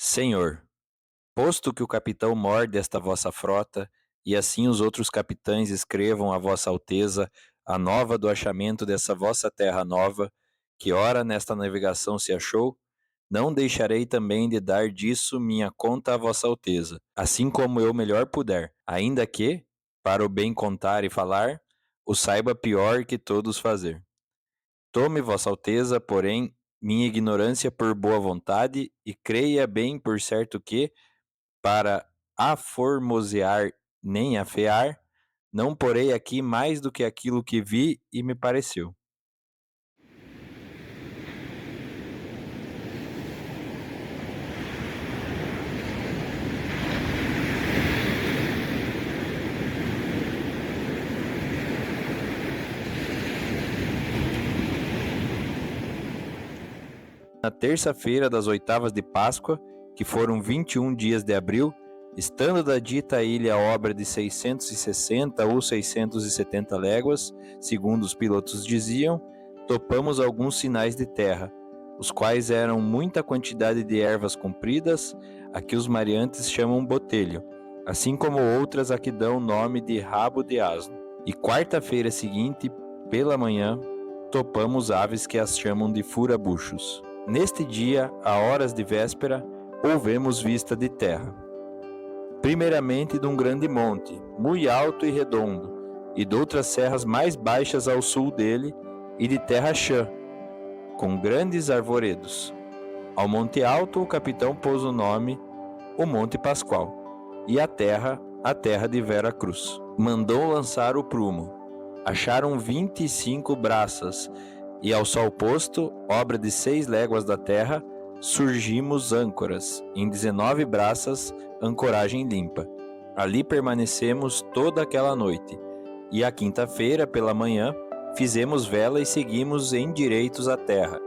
Senhor, posto que o capitão mor desta vossa frota, e assim os outros capitães escrevam a vossa alteza a nova do achamento dessa vossa terra nova, que ora nesta navegação se achou, não deixarei também de dar disso minha conta a vossa alteza, assim como eu melhor puder, ainda que, para o bem contar e falar, o saiba pior que todos fazer. Tome vossa alteza, porém, minha ignorância por boa vontade, e creia bem por certo que, para aformosear nem afear, não porei aqui mais do que aquilo que vi e me pareceu. Na terça-feira das oitavas de Páscoa, que foram 21 dias de abril, estando da dita ilha a obra de 660 ou 670 léguas, segundo os pilotos diziam, topamos alguns sinais de terra, os quais eram muita quantidade de ervas compridas, a que os mareantes chamam botelho, assim como outras a que dão nome de rabo de asno. E quarta-feira seguinte, pela manhã, topamos aves que as chamam de furabuchos. Neste dia, a horas de véspera, houvemos vista de terra. Primeiramente de um grande monte, muito alto e redondo, e de outras serras mais baixas ao sul dele, e de terra chã, com grandes arvoredos. Ao monte alto o capitão pôs o nome, o Monte Pascoal, e a terra de Vera Cruz. Mandou lançar o prumo. Acharam 25 braças, e ao sol posto, obra de 6 léguas da terra, surgimos âncoras, em 19 braças, ancoragem limpa. Ali permanecemos toda aquela noite, e a quinta-feira, pela manhã, fizemos vela e seguimos em direitos à terra,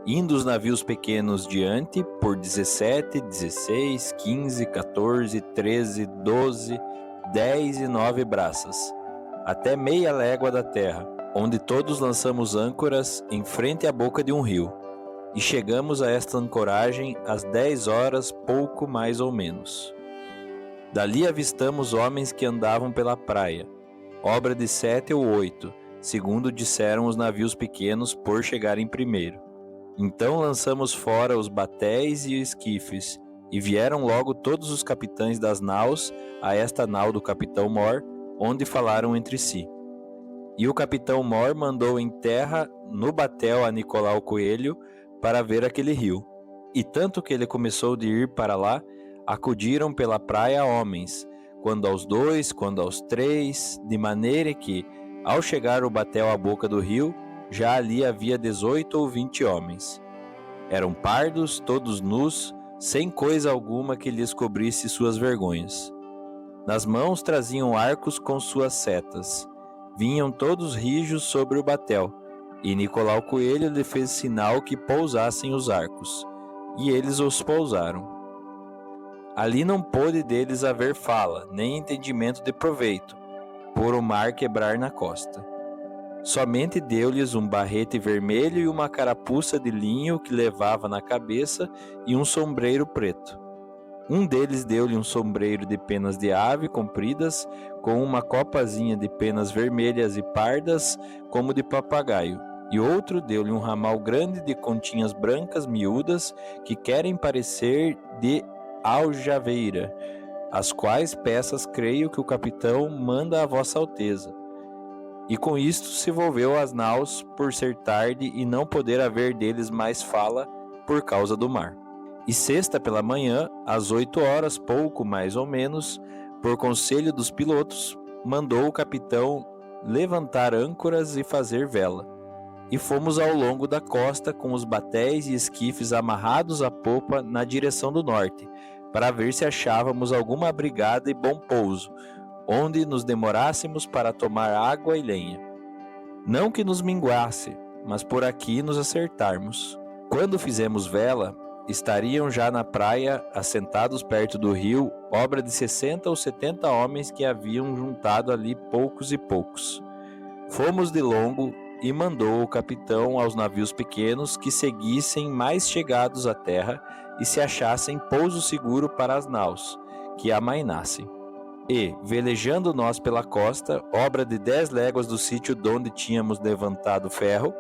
indo os navios pequenos diante por 17, 16, 15, 14, 13, 12, 10 e 9 braças, até meia légua da terra, onde todos lançamos âncoras em frente à boca de um rio, e chegamos a esta ancoragem às 10 horas, pouco mais ou menos. Dali avistamos homens que andavam pela praia, obra de 7 ou 8, segundo disseram os navios pequenos por chegarem primeiro. Então lançamos fora os batéis e esquifes, e vieram logo todos os capitães das naus a esta nau do capitão Mor, onde falaram entre si. E o capitão Mor mandou em terra no batel a Nicolau Coelho para ver aquele rio. E tanto que ele começou de ir para lá, acudiram pela praia homens, quando aos 2, quando aos 3, de maneira que, ao chegar o batel à boca do rio, já ali havia 18 ou 20 homens. Eram pardos, todos nus, sem coisa alguma que lhes cobrisse suas vergonhas. Nas mãos traziam arcos com suas setas. Vinham todos rijos sobre o batel, e Nicolau Coelho lhe fez sinal que pousassem os arcos, e eles os pousaram. Ali não pôde deles haver fala, nem entendimento de proveito, por o mar quebrar na costa. Somente deu-lhes um barrete vermelho e uma carapuça de linho que levava na cabeça e um sombreiro preto. Um deles deu-lhe um sombreiro de penas de ave compridas, com uma copazinha de penas vermelhas e pardas, como de papagaio, e outro deu-lhe um ramal grande de continhas brancas miúdas, que querem parecer de aljaveira, as quais peças creio que o capitão manda a vossa alteza. E com isto se volveu às naus por ser tarde e não poder haver deles mais fala por causa do mar. E sexta pela manhã, às 8 horas, pouco mais ou menos, por conselho dos pilotos, mandou o capitão levantar âncoras e fazer vela. E fomos ao longo da costa com os batéis e esquifes amarrados à popa na direção do norte, para ver se achávamos alguma abrigada e bom pouso, onde nos demorássemos para tomar água e lenha. Não que nos minguasse, mas por aqui nos acertarmos. Quando fizemos vela, estariam já na praia, assentados perto do rio, obra de 60 ou 70 homens que haviam juntado ali poucos e poucos. Fomos de longo e mandou o capitão aos navios pequenos que seguissem mais chegados à terra e se achassem pouso seguro para as naus, que amainassem. E, velejando nós pela costa, obra de 10 léguas do sítio donde tínhamos levantado ferro,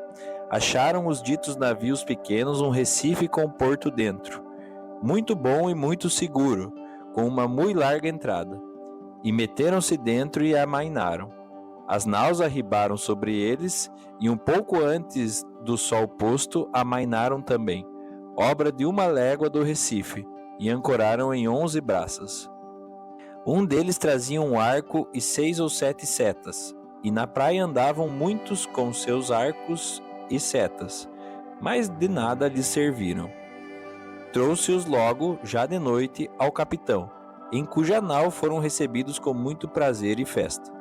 acharam os ditos navios pequenos um recife com porto dentro, muito bom e muito seguro, com uma muito larga entrada. E meteram-se dentro e amainaram. As naus arribaram sobre eles, e um pouco antes do sol posto, amainaram também, obra de 1 légua do Recife, e ancoraram em 11 braças. Um deles trazia um arco e 6 ou 7 setas, e na praia andavam muitos com seus arcos e setas, mas de nada lhes serviram. Trouxe-os logo, já de noite, ao capitão, em cuja nau foram recebidos com muito prazer e festa.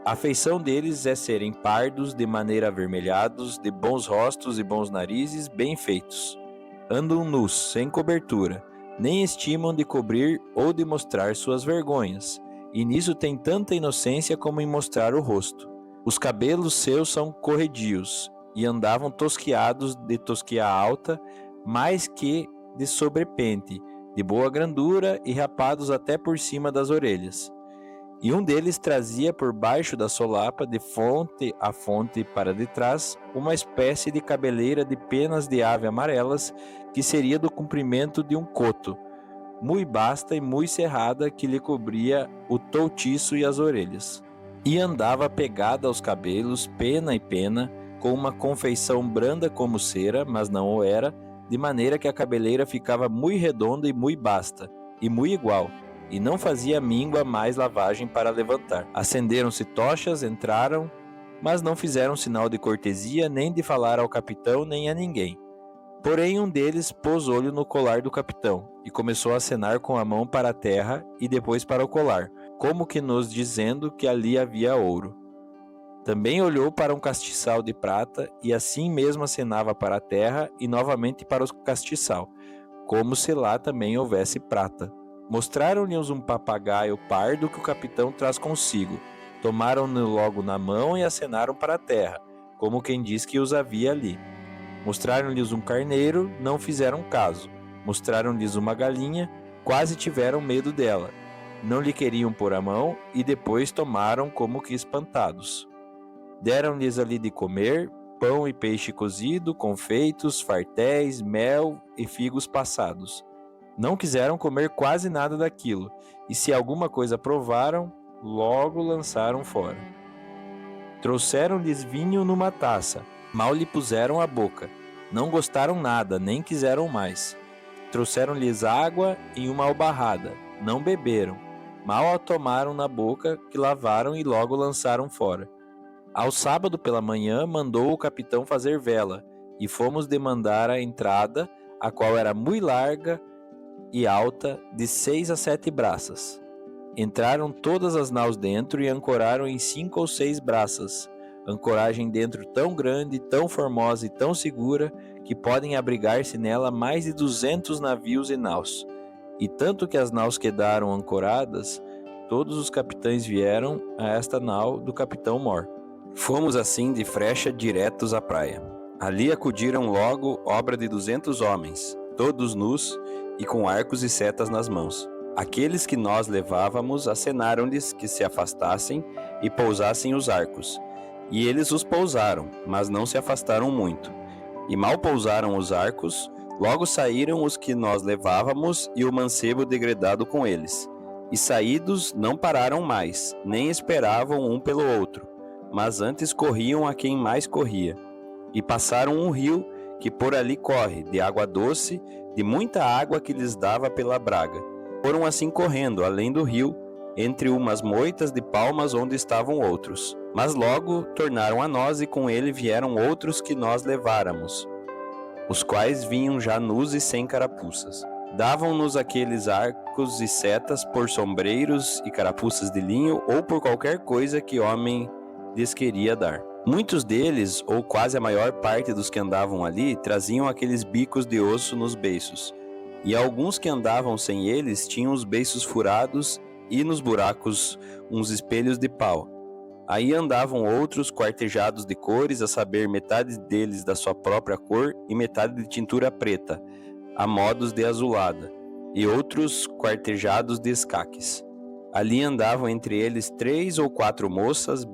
A feição deles é serem pardos, de maneira avermelhados, de bons rostos e bons narizes, bem feitos. Andam nus, sem cobertura, nem estimam de cobrir ou de mostrar suas vergonhas, e nisso tem tanta inocência como em mostrar o rosto. Os cabelos seus são corredios, e andavam tosquiados de tosquia alta, mais que de sobrepente, de boa grandura e rapados até por cima das orelhas. E um deles trazia por baixo da solapa, de fonte a fonte para detrás, uma espécie de cabeleira de penas de ave amarelas, que seria do comprimento de um coto, muito basta e muito cerrada, que lhe cobria o toutiço e as orelhas. E andava pegada aos cabelos, pena e pena, com uma confeição branda como cera, mas não o era, de maneira que a cabeleira ficava muito redonda e muito basta, e muito igual, e não fazia míngua mais lavagem para levantar. Acenderam-se tochas, entraram, mas não fizeram sinal de cortesia, nem de falar ao capitão, nem a ninguém. Porém, um deles pôs olho no colar do capitão, e começou a acenar com a mão para a terra e depois para o colar, como que nos dizendo que ali havia ouro. Também olhou para um castiçal de prata, e assim mesmo acenava para a terra e novamente para o castiçal, como se lá também houvesse prata. Mostraram-lhes um papagaio pardo que o capitão traz consigo. Tomaram-no logo na mão e acenaram para a terra, como quem diz que os havia ali. Mostraram-lhes um carneiro, não fizeram caso. Mostraram-lhes uma galinha, quase tiveram medo dela. Não lhe queriam pôr a mão e depois tomaram como que espantados. Deram-lhes ali de comer, pão e peixe cozido, confeitos, fartéis, mel e figos passados. Não quiseram comer quase nada daquilo, e se alguma coisa provaram, logo lançaram fora. Trouxeram-lhes vinho numa taça, mal lhe puseram à boca. Não gostaram nada, nem quiseram mais. Trouxeram-lhes água em uma albarrada, não beberam. Mal a tomaram na boca, que lavaram e logo lançaram fora. Ao sábado pela manhã mandou o capitão fazer vela, e fomos demandar a entrada, a qual era muito larga e alta, de 6 a 7 braças. Entraram todas as naus dentro e ancoraram em 5 ou 6 braças. Ancoragem dentro tão grande, tão formosa e tão segura, que podem abrigar-se nela mais de 200 navios e naus. E tanto que as naus quedaram ancoradas, todos os capitães vieram a esta nau do capitão Mor. Fomos assim de frecha diretos à praia. Ali acudiram logo obra de 200 homens, todos nus e com arcos e setas nas mãos. Aqueles que nós levávamos acenaram-lhes que se afastassem e pousassem os arcos. E eles os pousaram, mas não se afastaram muito. E mal pousaram os arcos, logo saíram os que nós levávamos e o mancebo degredado com eles. E saídos não pararam mais, nem esperavam um pelo outro, mas antes corriam a quem mais corria. E passaram um rio que por ali corre, de água doce, de muita água que lhes dava pela braga. Foram assim correndo, além do rio, entre umas moitas de palmas onde estavam outros. Mas logo tornaram a nós e com ele vieram outros que nós leváramos, os quais vinham já nus e sem carapuças. Davam-nos aqueles arcos e setas por sombreiros e carapuças de linho ou por qualquer coisa que homem lhes queria dar. Muitos deles, ou quase a maior parte dos que andavam ali, traziam aqueles bicos de osso nos beiços, e alguns que andavam sem eles tinham os beiços furados e nos buracos uns espelhos de pau. Aí andavam outros quartejados de cores, a saber, metade deles da sua própria cor e metade de tintura preta, a modos de azulada, e outros quartejados de escaques. Ali andavam entre eles 3 ou 4 moças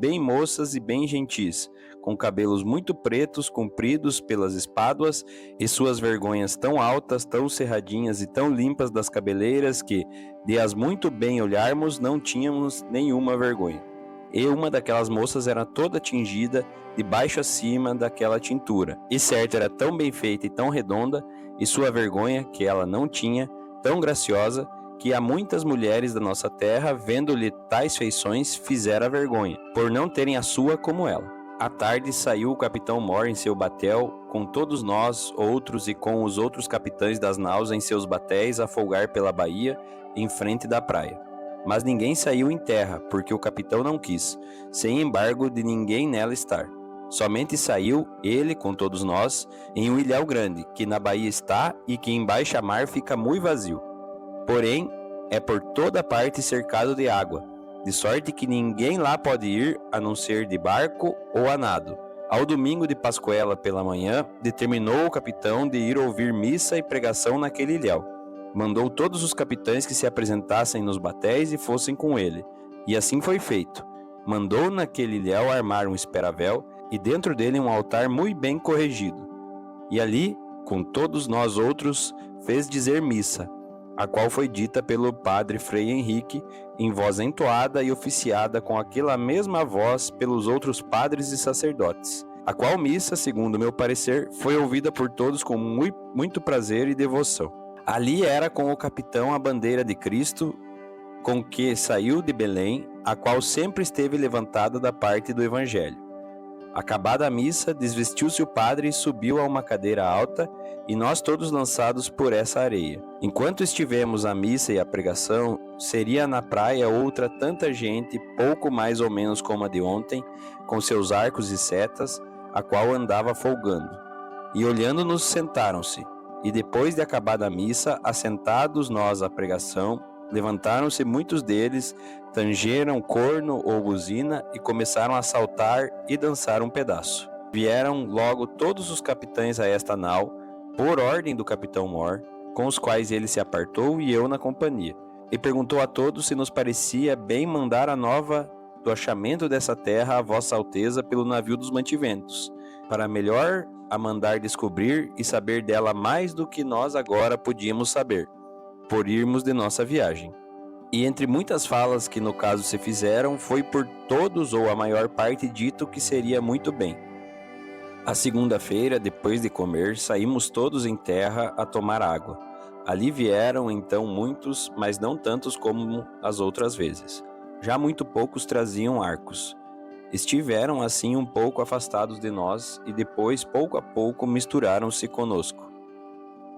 e bem gentis, com cabelos muito pretos, compridos pelas espáduas, e suas vergonhas tão altas, tão cerradinhas e tão limpas das cabeleiras que, de as muito bem olharmos, não tínhamos nenhuma vergonha. E uma daquelas moças era toda tingida, de baixo a cima daquela tintura, e certo era tão bem feita e tão redonda, e sua vergonha, que ela não tinha, tão graciosa, que a muitas mulheres da nossa terra, vendo-lhe tais feições, fizera vergonha, por não terem a sua como ela. À tarde saiu o capitão Mor em seu batel, com todos nós outros e com os outros capitães das naus em seus batéis a folgar pela baía, em frente da praia. Mas ninguém saiu em terra, porque o capitão não quis, sem embargo de ninguém nela estar. Somente saiu, ele com todos nós, em um ilhéu grande, que na baía está e que em baixa mar fica muito vazio. Porém, é por toda parte cercado de água, de sorte que ninguém lá pode ir, a não ser de barco ou a nado. Ao domingo de Pascuela pela manhã, determinou o capitão de ir ouvir missa e pregação naquele ilhéu. Mandou todos os capitães que se apresentassem nos batéis e fossem com ele. E assim foi feito. Mandou naquele ilhéu armar um esperavel e dentro dele um altar muito bem corrigido. E ali, com todos nós outros, fez dizer missa, a qual foi dita pelo padre Frei Henrique, em voz entoada e oficiada com aquela mesma voz pelos outros padres e sacerdotes. A qual missa, segundo meu parecer, foi ouvida por todos com muito prazer e devoção. Ali era com o capitão a bandeira de Cristo, com que saiu de Belém, a qual sempre esteve levantada da parte do Evangelho. Acabada a missa, desvestiu-se o padre e subiu a uma cadeira alta, e nós todos lançados por essa areia. Enquanto estivemos a missa e a pregação, seria na praia outra tanta gente, pouco mais ou menos como a de ontem, com seus arcos e setas, a qual andava folgando. E olhando-nos sentaram-se, e depois de acabada a missa, assentados nós à pregação, levantaram-se muitos deles, tangeram corno ou buzina e começaram a saltar e dançar um pedaço. Vieram logo todos os capitães a esta nau, por ordem do capitão Mor, com os quais ele se apartou e eu na companhia, e perguntou a todos se nos parecia bem mandar a nova do achamento dessa terra a vossa alteza pelo navio dos mantimentos, para melhor a mandar descobrir e saber dela mais do que nós agora podíamos saber, por irmos de nossa viagem. E entre muitas falas que no caso se fizeram, foi por todos ou a maior parte dito que seria muito bem. A segunda-feira, depois de comer, saímos todos em terra a tomar água. Ali vieram então muitos, mas não tantos como as outras vezes. Já muito poucos traziam arcos. Estiveram assim um pouco afastados de nós e depois, pouco a pouco, misturaram-se conosco.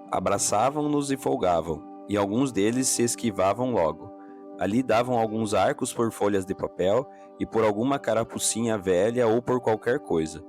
Abraçavam-nos e folgavam, e alguns deles se esquivavam logo. Ali davam alguns arcos por folhas de papel e por alguma carapucinha velha ou por qualquer coisa.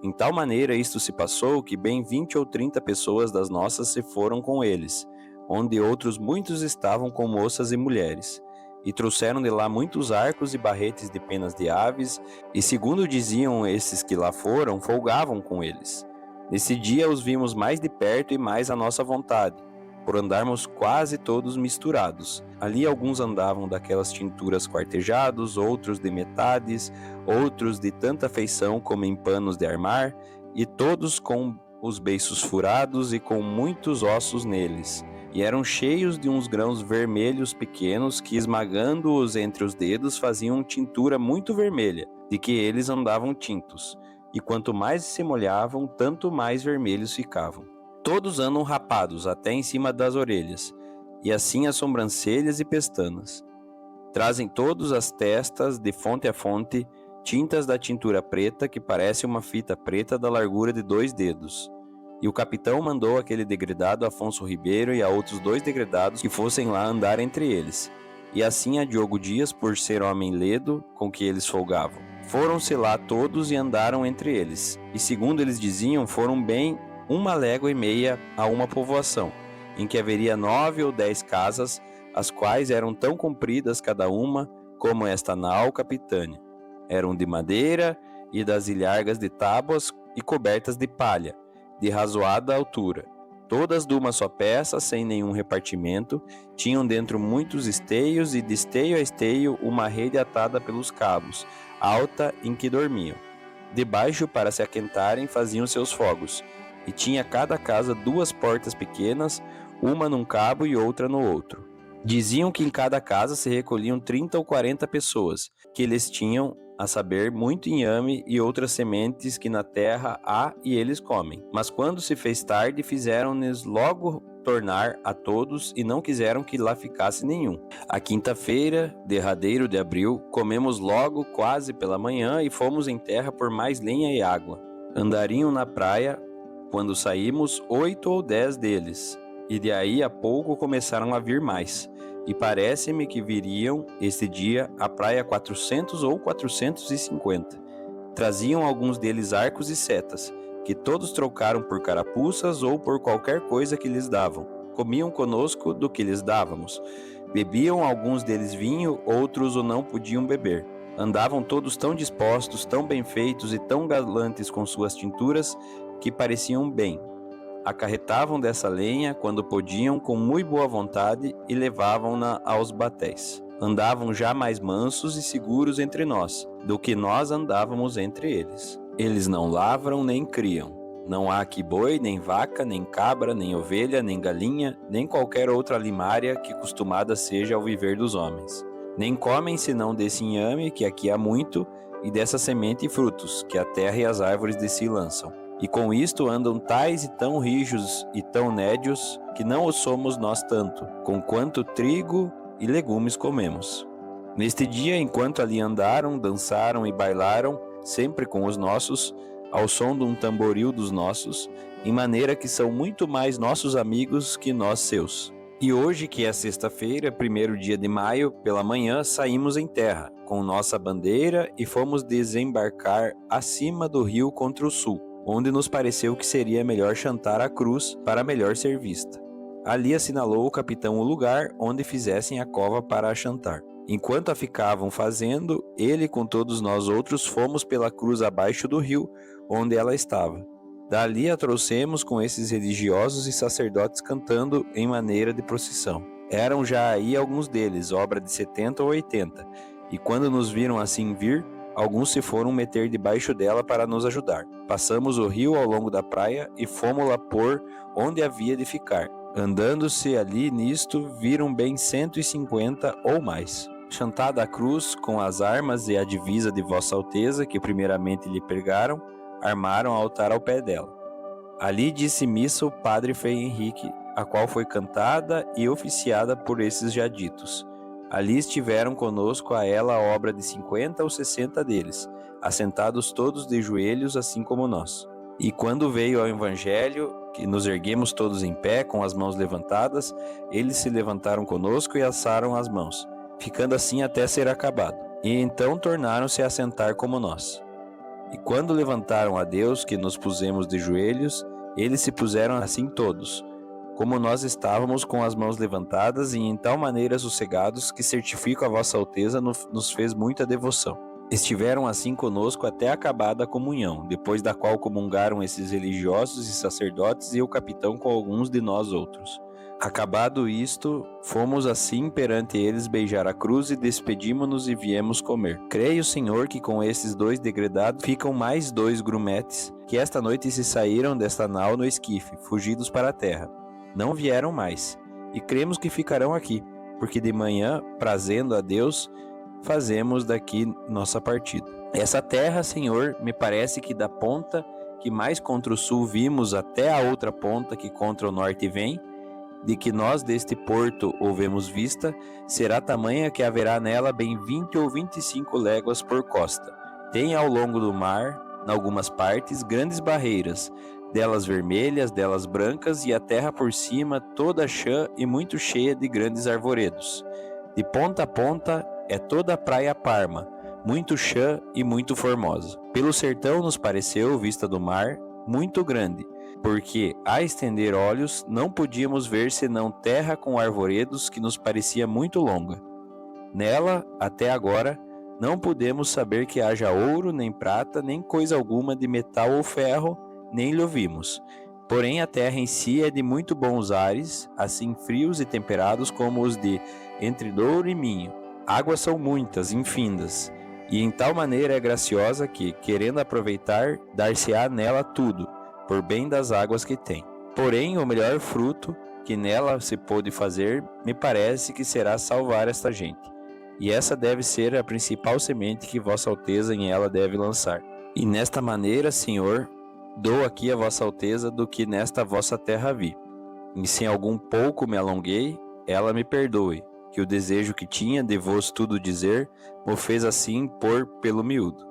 Em tal maneira isto se passou que bem 20 ou 30 pessoas das nossas se foram com eles, onde outros muitos estavam com moças e mulheres, e trouxeram de lá muitos arcos e barretes de penas de aves, e segundo diziam esses que lá foram, folgavam com eles. Nesse dia os vimos mais de perto e mais à nossa vontade, por andarmos quase todos misturados. Ali alguns andavam daquelas tinturas quartejados, outros de metades, outros de tanta feição como em panos de armar, e todos com os beiços furados e com muitos ossos neles. E eram cheios de uns grãos vermelhos pequenos que, esmagando-os entre os dedos, faziam tintura muito vermelha, de que eles andavam tintos. E quanto mais se molhavam, tanto mais vermelhos ficavam. Todos andam rapados até em cima das orelhas, e assim as sobrancelhas e pestanas. Trazem todos as testas, de fonte a fonte, tintas da tintura preta, que parece uma fita preta da largura de 2 dedos. E o capitão mandou aquele degredado Afonso Ribeiro e a outros 2 degredados que fossem lá andar entre eles. E assim a Diogo Dias, por ser homem ledo, com que eles folgavam. Foram-se lá todos e andaram entre eles, e segundo eles diziam, foram bem 1,5 légua a uma povoação, em que haveria 9 ou 10 casas, as quais eram tão compridas cada uma como esta nau capitânia. Eram de madeira e das ilhargas de tábuas e cobertas de palha, de razoada altura. todas de uma só peça, sem nenhum repartimento, tinham dentro muitos esteios e de esteio a esteio uma rede atada pelos cabos, alta em que dormiam. Debaixo, para se aquentarem, faziam seus fogos, e tinha cada casa 2 portas pequenas, uma num cabo e outra no outro. Diziam que em cada casa se recolhiam 30 ou 40 pessoas, que eles tinham, a saber, muito inhame e outras sementes que na terra há e eles comem. Mas quando se fez tarde, fizeram-lhes logo tornar a todos e não quiseram que lá ficasse nenhum. A quinta-feira, derradeiro de abril, comemos logo quase pela manhã e fomos em terra por mais lenha e água. Andariam na praia, quando saímos, 8 ou 10 deles, e de aí a pouco começaram a vir mais. E parece-me que viriam, este dia, à praia 400 ou 450. Traziam alguns deles arcos e setas, que todos trocaram por carapuças ou por qualquer coisa que lhes davam. Comiam conosco do que lhes dávamos. Bebiam alguns deles vinho, outros o não podiam beber. Andavam todos tão dispostos, tão bem feitos e tão galantes com suas tinturas, que pareciam bem. Acarretavam dessa lenha, quando podiam, com muito boa vontade, e levavam-na aos batéis. Andavam já mais mansos e seguros entre nós, do que nós andávamos entre eles. Eles não lavram nem criam. Não há aqui boi, nem vaca, nem cabra, nem ovelha, nem galinha, nem qualquer outra limária que costumada seja ao viver dos homens. Nem comem senão desse inhame, que aqui há muito, e dessa semente e frutos, que a terra e as árvores de si lançam. E com isto andam tais e tão rijos e tão nédios, que não o somos nós tanto, com quanto trigo e legumes comemos. Neste dia, enquanto ali andaram, dançaram e bailaram, sempre com os nossos, ao som de um tamboril dos nossos, em maneira que são muito mais nossos amigos que nós seus. E hoje, que é sexta-feira, 1º dia de maio, pela manhã, saímos em terra, com nossa bandeira, e fomos desembarcar acima do rio contra o sul, onde nos pareceu que seria melhor chantar a cruz para melhor ser vista. Ali assinalou o capitão o lugar onde fizessem a cova para a chantar. Enquanto a ficavam fazendo, ele com todos nós outros fomos pela cruz abaixo do rio, onde ela estava. Dali a trouxemos com esses religiosos e sacerdotes cantando em maneira de procissão. Eram já aí alguns deles, obra de 70 ou 80, e quando nos viram assim vir, alguns se foram meter debaixo dela para nos ajudar. Passamos o rio ao longo da praia e fomos-la pôr onde havia de ficar. Andando-se ali nisto, viram bem 150 ou mais. Chantada a cruz, com as armas e a divisa de Vossa Alteza, que primeiramente lhe pregaram, armaram altar ao pé dela. Ali disse missa o padre Frei Henrique, a qual foi cantada e oficiada por esses já ditos. Ali estiveram conosco a ela a obra de 50 ou 60 deles, assentados todos de joelhos, assim como nós. E quando veio ao Evangelho, que nos erguemos todos em pé, com as mãos levantadas, eles se levantaram conosco e alçaram as mãos, ficando assim até ser acabado. E então tornaram-se a sentar como nós. E quando levantaram a Deus, que nos pusemos de joelhos, eles se puseram assim todos, como nós estávamos com as mãos levantadas e em tal maneira sossegados, que certifico a Vossa Alteza nos fez muita devoção. Estiveram assim conosco até acabada a comunhão, depois da qual comungaram esses religiosos e sacerdotes e o capitão com alguns de nós outros. Acabado isto, fomos assim perante eles beijar a cruz e despedimos-nos e viemos comer. Creio, Senhor, que com esses 2 degredados ficam mais 2 grumetes, que esta noite se saíram desta nau no esquife, fugidos para a terra. Não vieram mais, e cremos que ficarão aqui, porque de manhã, prazendo a Deus, fazemos daqui nossa partida. Essa terra, Senhor, me parece que da ponta que mais contra o sul vimos até a outra ponta que contra o norte vem, de que nós deste porto houvemos vista, será tamanha que haverá nela bem 20 ou 25 léguas por costa. Tem ao longo do mar, em algumas partes, grandes barreiras, delas vermelhas, delas brancas, e a terra por cima toda chã e muito cheia de grandes arvoredos. De ponta a ponta é toda a praia Parma, muito chã e muito formosa. Pelo sertão nos pareceu, vista do mar, muito grande, porque, a estender olhos, não podíamos ver senão terra com arvoredos que nos parecia muito longa. Nela, até agora, não podemos saber que haja ouro, nem prata, nem coisa alguma de metal ou ferro, nem lhe ouvimos. Porém a terra em si é de muito bons ares, assim frios e temperados como os de Entre Douro e Minho. Águas são muitas, infindas, e em tal maneira é graciosa que, querendo aproveitar, dar-se-á nela tudo, por bem das águas que tem. Porém, o melhor fruto que nela se pôde fazer, me parece que será salvar esta gente. E essa deve ser a principal semente que Vossa Alteza em ela deve lançar. E nesta maneira, Senhor, dou aqui a Vossa Alteza do que nesta vossa terra vi. E se em algum pouco me alonguei, ela me perdoe, que o desejo que tinha de vos tudo dizer, mo fez assim pôr pelo miúdo.